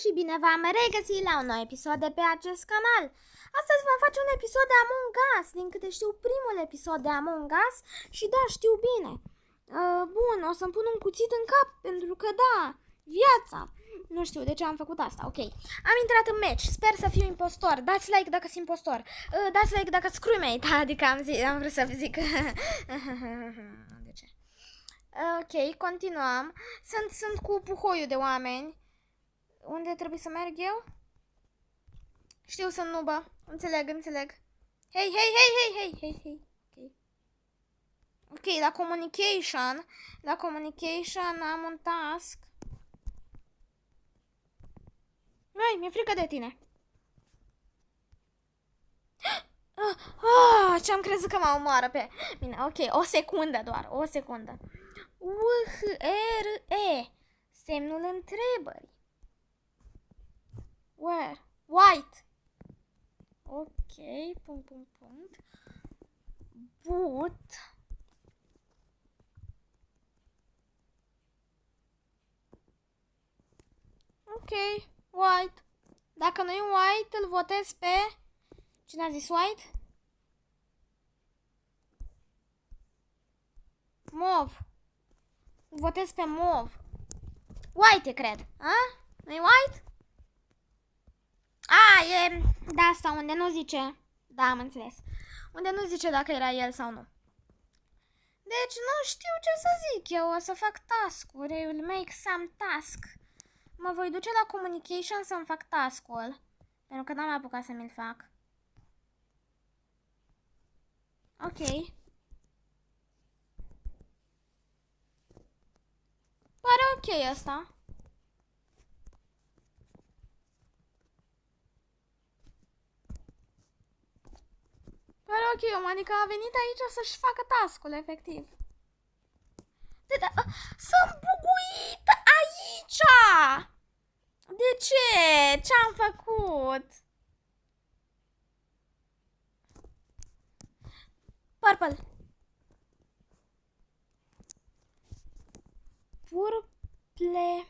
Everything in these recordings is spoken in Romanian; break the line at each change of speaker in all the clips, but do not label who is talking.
și bine v-am regăsit la un nou episod de pe acest canal. Astăzi vom face un episod de Among Us, din câte știu primul episod de Among Us și da, știu bine. Bun, o să-mi pun un cuțit în cap, pentru că da, viața. Nu știu de ce am făcut asta, ok. Am intrat în match, sper să fiu impostor. Dați like dacă sunt impostor. Dați like dacă sunt crewmate, adică am vrut să zic. De ce? Ok, continuăm. Sunt cu puhoiul de oameni. Unde trebuie să merg eu? Știu, sunt nubă. Înțeleg. Hei. Ok, la communication am un task. Mai, mi-e frică de tine. Ce-am crezut că mă omoară pe mine. Ok, o secundă doar, o secundă. U-H-R-E. Semnul întrebării. Where? White. Ok, punct. But. Ok, white. Dacă nu e white, îl votez pe... Cine a zis white? Mov. Îl votez pe mov. White, cred. Nu e white? E de asta, unde nu zice. Da, am înțeles. Unde nu zice dacă era el sau nu. Deci nu știu ce să zic eu. O să fac task-uri. I will make some task. Mă voi duce la communication să-mi fac task-ul. Pentru că n-am apucat să mi-l fac. Ok. Pare ok asta. Pare ok, adică a venit aici să-și facă task-ul, efectiv. Sunt buguit aici! De ce? Ce-am făcut? Purple. Purple.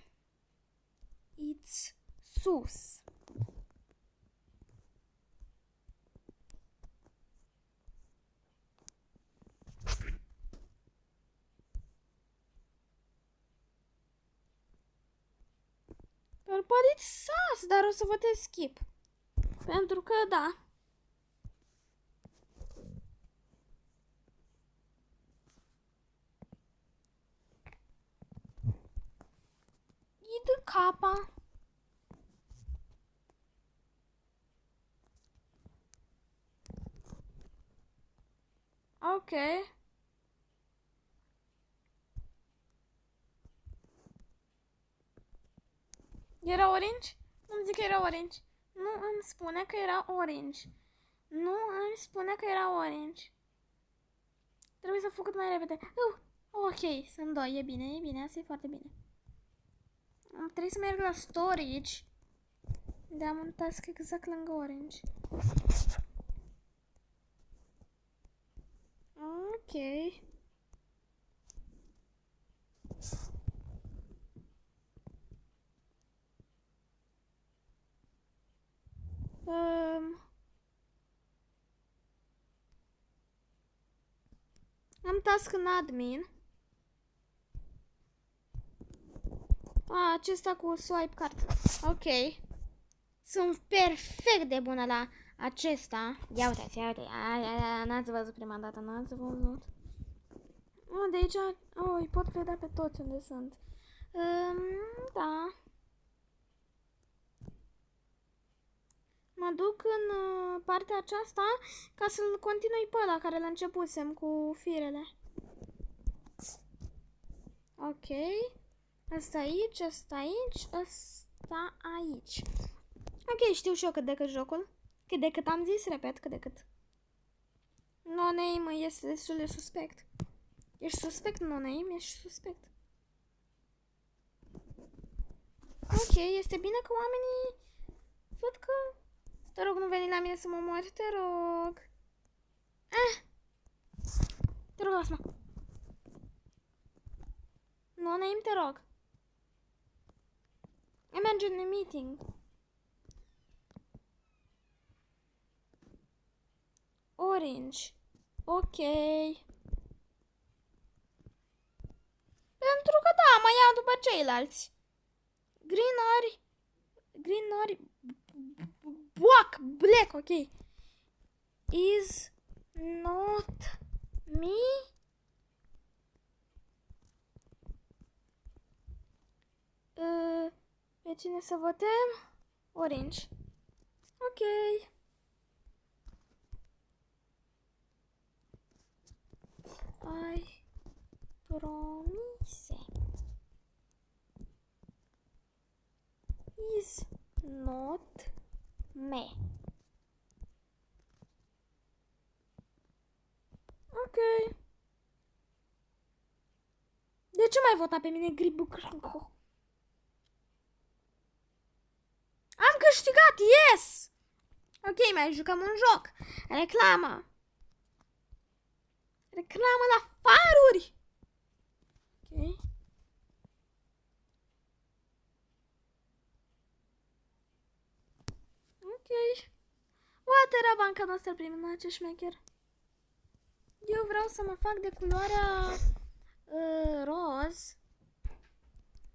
It's sus. Părpărit sas, dar o să votez skip. Pentru că da. Id capa. Ok. Era orange? Nu-mi zic că era orange. Nu îmi spune că era orange. Trebuie să fac cât mai repede. Ok, sunt doi, e bine, asta e foarte bine. Trebuie să merg la storage. De am un task exact lângă orange. Ok. Am task în admin. Acesta cu swipe card. Ok. Sunt perfect de bună la acesta. Ia uite. N-ați văzut prima dată, n-ați văzut. De aici, îi pot vedea pe toți unde sunt. Da. Mă duc în partea aceasta ca să-l continui pe ăla care l începusem cu firele. Ok. Asta aici. Ok, știu și eu cât de cât jocul. Cât de cât am zis, repet, cât de cât. No name este destul de suspect. Ești suspect, no name, ești suspect. Ok, este bine că oamenii văd că... Te rog, nu veni la mine să mă omori, te rog. Te rog, lasă-mă. No name, te rog. Imagine a meeting. Orange. Ok. Pentru că da, mă iau după ceilalți. Green ori black, ok. Is not me. Pe cine să votăm? Orange. Ok. Ai promise. Is not me. Ok. De ce mai vota pe mine Gribu Cranco? Am câștigat, yes! Ok, mai jucăm un joc. Reclamă. Reclamă la faruri. Ok. Ok. What era banca noastră primă, ce șmecher. Eu vreau să mă fac de culoarea roz.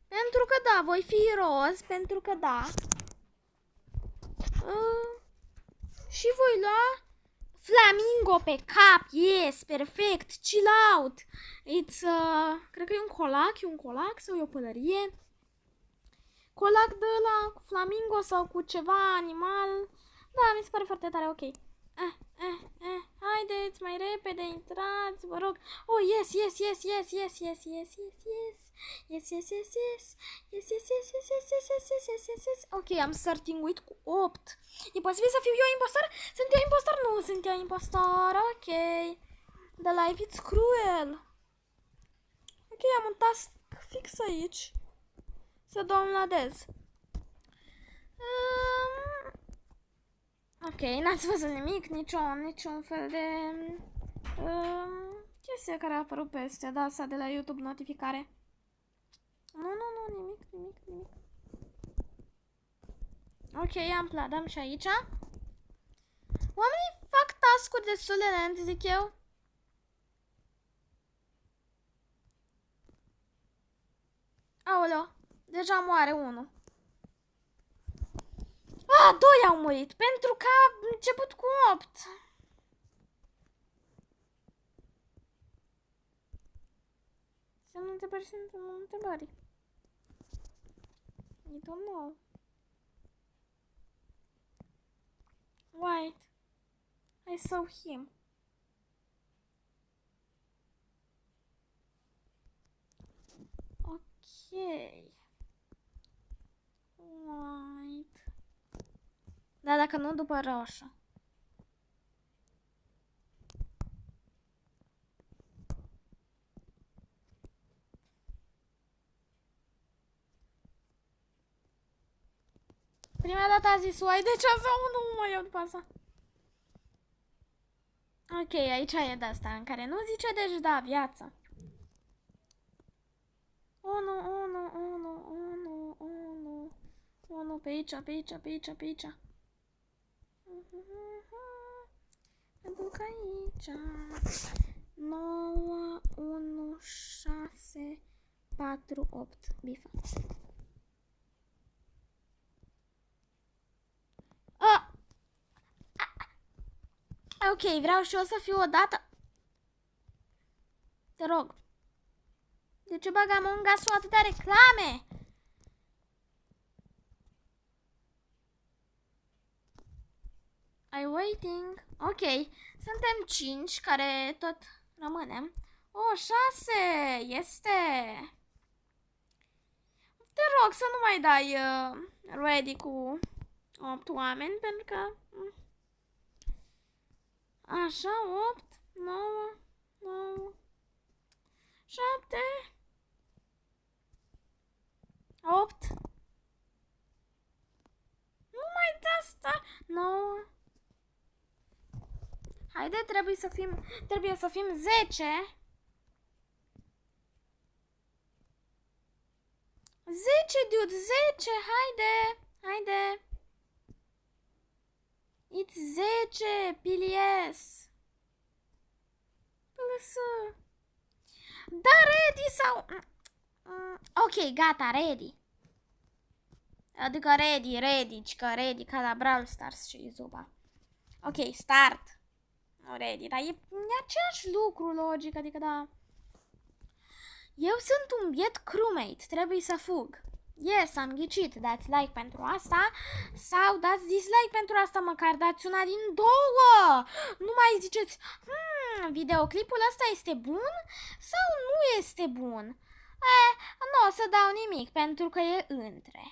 Pentru că da, voi fi roz, pentru că da. Și voi lua flamingo pe cap, yes, perfect, chill out. It's, cred că e un colac sau e o pălărie. Colac de ăla cu flamingo sau cu ceva animal. Da, mi se pare foarte tare, ok. Haideți, mai repede, intrați, vă rog. Oh, yes, yes, yes, yes, yes, yes, yes, yes, yes. Yes, yes, yes, yes. Yes, yes, yes, yes, yes, yes, yes, yes, yes, yes, yes. Ok, am starting with cu 8. E posibil să fiu eu impostor? Sunt eu impostor? Nu sunt eu impostor. Ok. The life is cruel. Ok, am un task fix aici. Să downloadez. Ok, n-ați văzut nimic, niciun fel de chestie care a apărut peste, da, asta de la YouTube notificare. Nu, nimic. Ok, dăm și aici. Oamenii fac task-uri destul de lent, zic eu. Aoleo, deja moare unul. Doi au murit, pentru că a început cu 8. Semnul întrebări. I don't know. White. I saw him. Ok. White. Da, dacă nu, după roșu. Prima dată a zis white, deci asta nu mă iau după asta. Ok, aici e de asta în care nu zice, deci da, viață. Unu, pe aici. Pentru că aici 9, 1, 6, 4, 8, bifa. Ok, vreau și eu să fiu odată. Te rog. De ce bag Among Us-ul atâtea reclame? I'm waiting. Ok, suntem 5 care tot rămânem. 6 este. Te rog să nu mai dai ready cu 8 oameni, pentru că așa, 8, 9, 7, 8. Nu mai da asta. 9. Haide, trebuie să fim 10. dude, 10, haide, haide. It's 10, Pilies. Lăsă. Da, ready sau... Ok, gata, ready. Adică ready, ca la Brawl Stars și Zuba. Ok, start. No, ready, dar e aceeași lucru, logic, adică da. Eu sunt un biet crewmate, trebuie să fug. Yes, am ghicit, dați like pentru asta sau dați dislike pentru asta, măcar dați una din două. Nu mai ziceți, videoclipul ăsta este bun sau nu este bun. Nu o să dau nimic pentru că e între.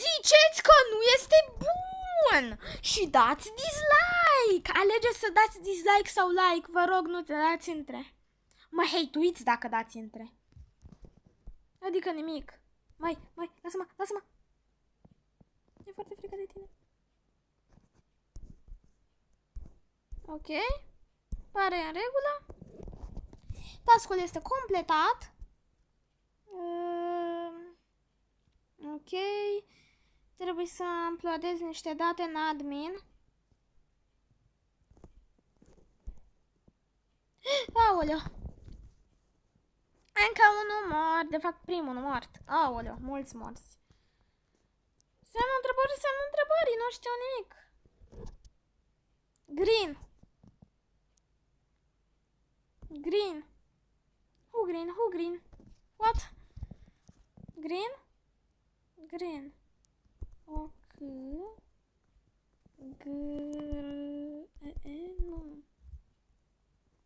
Ziceți că nu este bun și dați dislike. Alegeți să dați dislike sau like, vă rog, nu te dați între. Mă hate-uiți dacă dați între. Adică nimic. Mai, lasă-mă. E foarte frică de tine. Ok. Pare în regulă. Tascul este completat. Ok. Trebuie să uploadez niște date în admin. Aoleu. Încă unul mort. De fapt, primul mort. Aoleu, mulți morți. Semnul întrebării, nu știu nimic. Green. Who green? What? Green. Ok. Nu.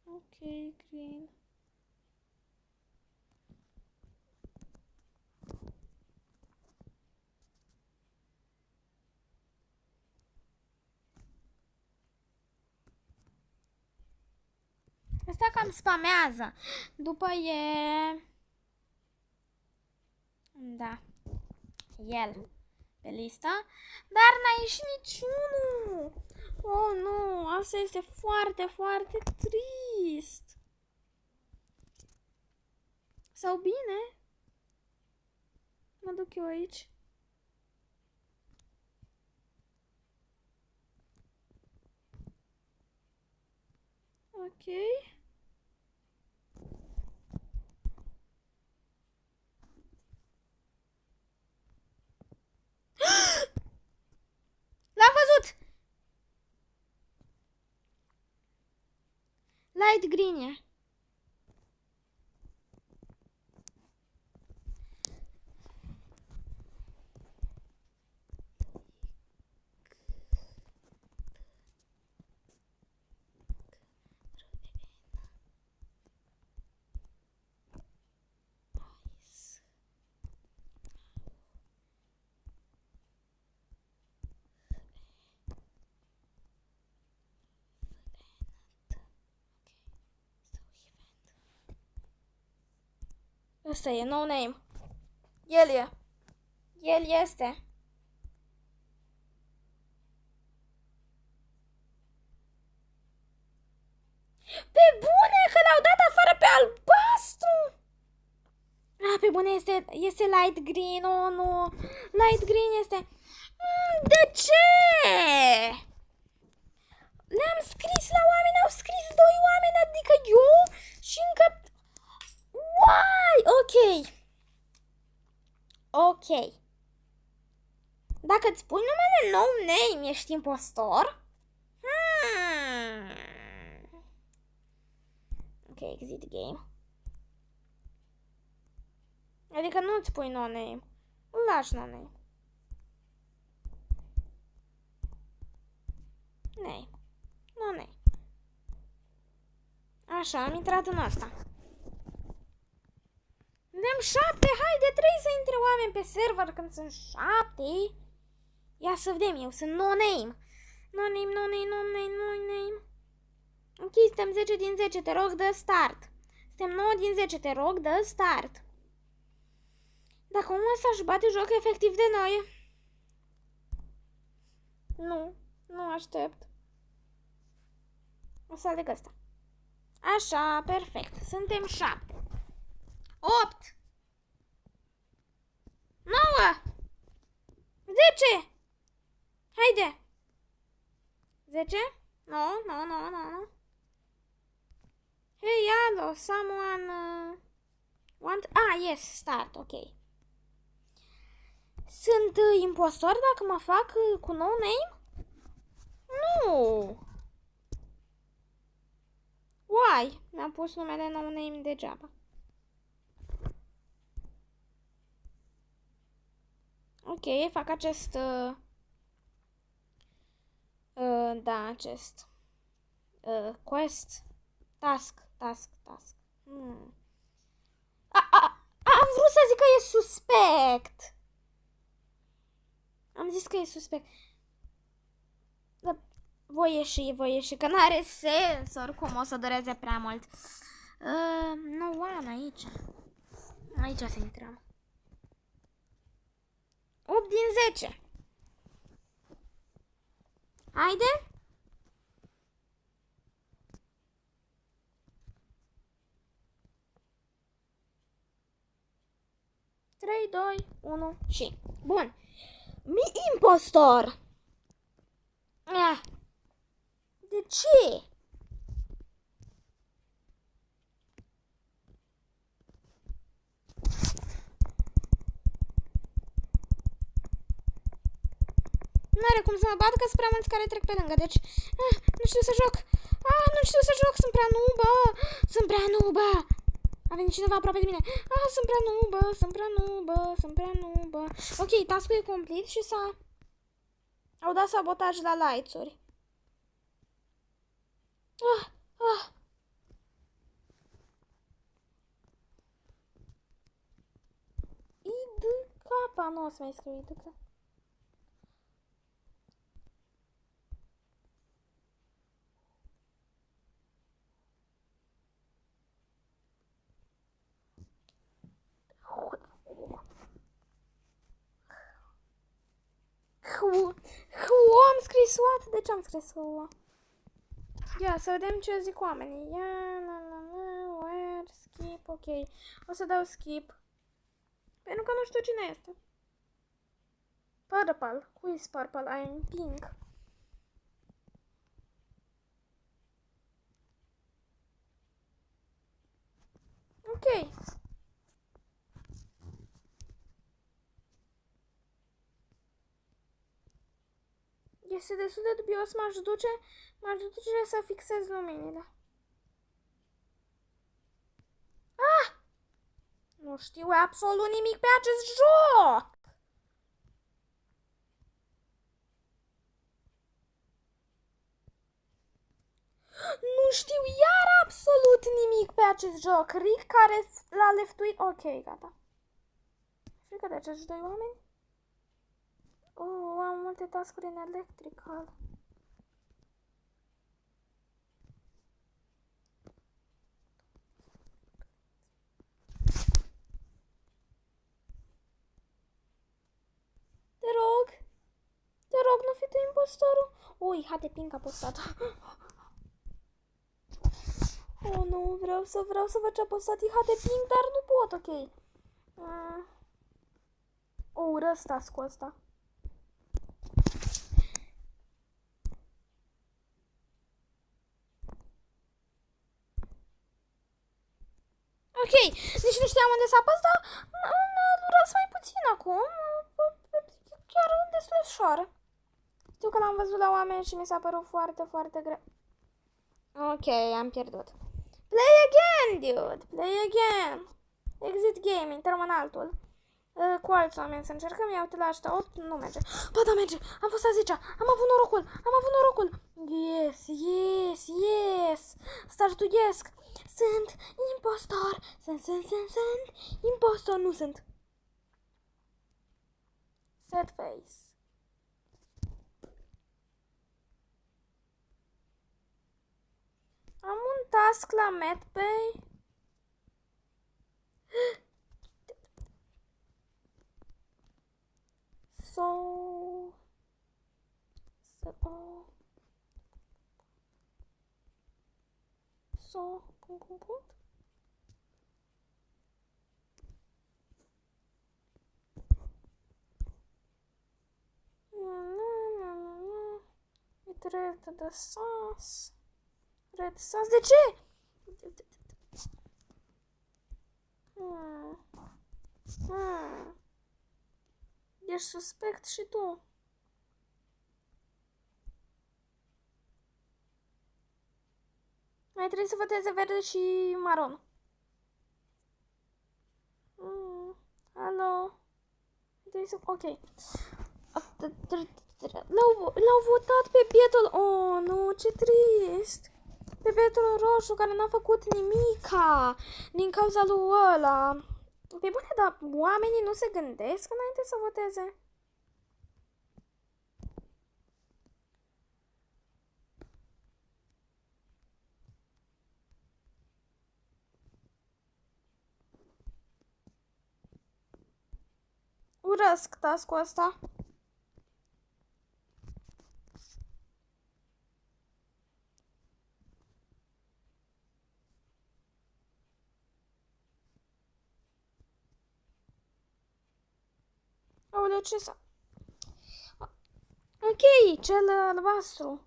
Ok, green. Asta cam spamează. După e... Da. El. Pe lista. Dar n-a ieșit niciunul. Oh, nu. Asta este foarte, foarte trist. Sau bine? Mă duc eu aici. Ok. L-am văzut! Light green e. Ăsta e, no name. El e. El este. Pe bune că l-au dat afară pe albastru. Pe bune este light green. Oh, nu. Light green este. De ce? Le-am scris la oameni, au scris 2 oameni, adică eu și încă... Why? Ok. Dacă îți pui numele no name, ești impostor? Ok, exit game. Adică nu îți pui no name. Lași no name. Name. No name. Așa, am intrat în asta. Avem 7, haide, trebuie să intre oameni pe server când sunt 7. Ia să vedem, eu sunt no name. No name. Ok, suntem 10 din 10, te rog, dă start. Suntem 9 din 10, te rog, dă start. Dacă omul ăsta își bate joc efectiv de noi. Nu aștept. O să aleg ăsta. Așa, perfect. Suntem 7. 8. 9, 10. Haide. 10. No, no, no, no. Hey, hello, someone want... yes, start, ok. Sunt impostor dacă mă fac cu no name? Nu. Why? Mi-am pus numele no name degeaba. Ok, fac acest... da, acest... quest. Task. Am vrut să zic că e suspect. Am zis că e suspect. Da, voi ieși, că n-are sens, oricum o să dureze prea mult. No one aici. Aici să intrăm. 8 din 10. Haide. Trei, 2, 1 și... Bun. Impostor. De ce? N-are cum să mă bat, că sunt prea mulți care trec pe lângă, deci... nu știu să joc. Nu știu să joc, sunt prea nubă. A venit cineva aproape de mine. Sunt prea nubă. Ok, task-ul e complet și au dat sabotaj la lights-uri. Capa, nu o să mai scriu IDK. Am scris what? De ce am scris what? Ia, să vedem ce zic oamenii. Where, skip, ok. O să dau skip. Pentru că nu știu cine este. Purple. Who is purple? I am pink. Ok. Este destul de dubios, m-aș duce să fixez luminile. Nu știu absolut nimic pe acest joc! Nu știu iar absolut nimic pe acest joc. Rick care l-a leftuit... Ok, gata. Frică de acești doi oameni? Am multe task-uri în electrical. Te rog, nu fi tu impostorul. Ui, Hate Pink a postat. Nu, vreau să văd ce a postat Hate Pink, dar nu pot, ok. Urăsc task-ul ăsta. Ok, deci nu știam unde să apăs, dar urăsc mai puțin acum. Chiar destul de ușor. Știu că l-am văzut la oameni și mi s-a părut foarte greu. Ok, am pierdut. Play again, dude! Play again! Exit game, intrăm în altul. Cu alți oameni să încercăm, ia uite la ăștia 8, nu merge. Ba da, merge! Am fost a 10-a! Am avut norocul! Yes! Startuiesc! Sunt impostor! Sunt impostor! Nu sunt! Sad face. Am un task la MedBay. red de sas. Red sas. De ce? Ești suspect și tu. Mai trebuie să voteze verde și maron. Alo. Ok. L-au votat pe bietul... Oh, nu, ce trist. Pe bietul roșu care n-a făcut nimica din cauza lui ăla. Pe bune, dar oamenii nu se gândesc înainte să voteze? Urăsc task-ul ăsta. Aoleu, ce s-a... Ok, cel albastru.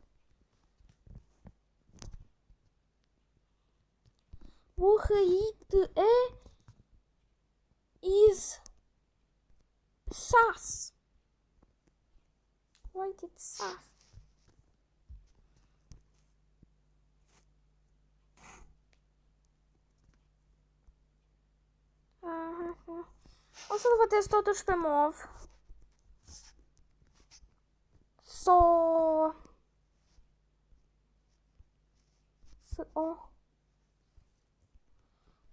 UHITE is sus. Why did sus? O să-l votez totuși pe mov.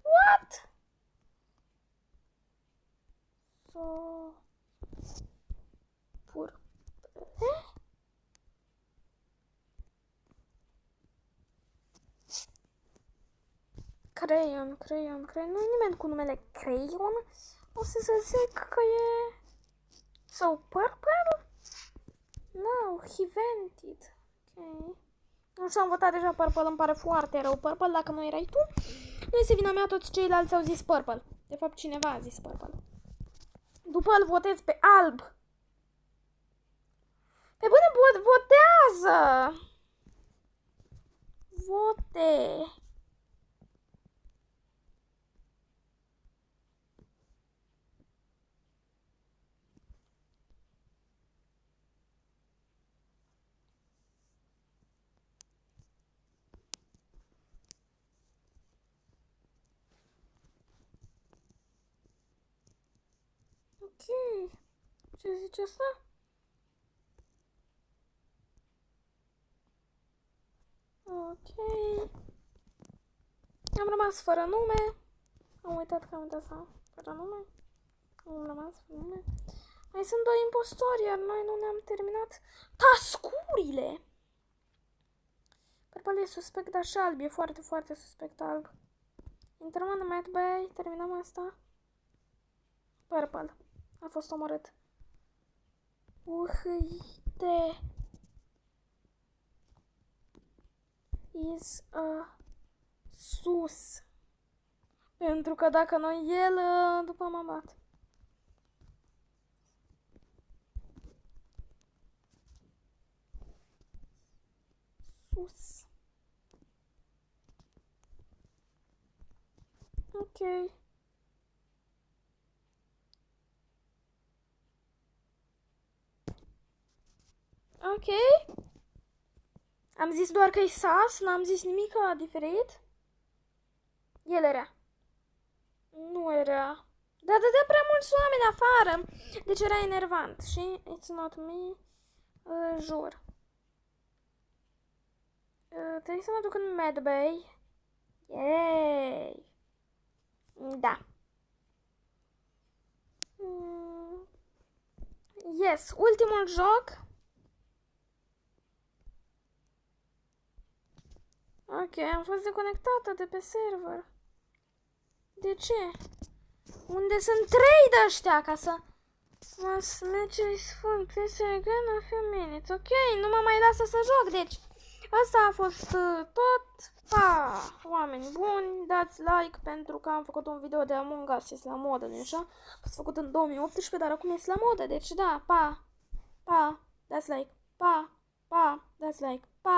What? Pur. Crayon. Nu e nimeni cu numele Crayon. O să zic că e... So, purple? No, he vented. Ok. Nu știu, am votat deja purple, îmi pare foarte rău. Purple, dacă nu erai tu, nu este vina mea, toți ceilalți au zis purple. De fapt, cineva a zis purple. După îl votez pe alb. Pe bune, votează! Vote! Ok. Ce zice asta? Ok. Am rămas fără nume. Am uitat că am dat asta fără nume. Am rămas fără nume. Mai sunt doi impostori, iar noi nu ne-am terminat tascurile. Purple e suspect, dar și alb. E foarte, foarte suspect alb. Intrăm în Mad Bay. Terminăm asta. Purple. A fost omorât. UHITE is sus. Pentru că dacă nu el, după mă bat. Sus. Ok. Ok. Am zis doar că e sas, n-am zis nimic diferit. El era. Nu era. Dar dădea prea mulți oameni afară. Deci era enervant. Și it's not me. Jur. Trebuie să mă duc în Mad Bay. Yay! Da. Yes, ultimul joc. Ok, am fost deconectată de pe server. De ce? Unde sunt 3 de ăștia ca să... Must match is full. Please again a few minutes. Ok, nu mă mai lasă să joc, deci... Asta a fost tot. Pa! Oameni buni, dați like pentru că am făcut un video de Among Us. Este la modă, nu așa? A fost făcut în 2018, dar acum este la modă. Deci da, pa! Pa! Dați like! Pa! Pa! Dați dați like. Pa!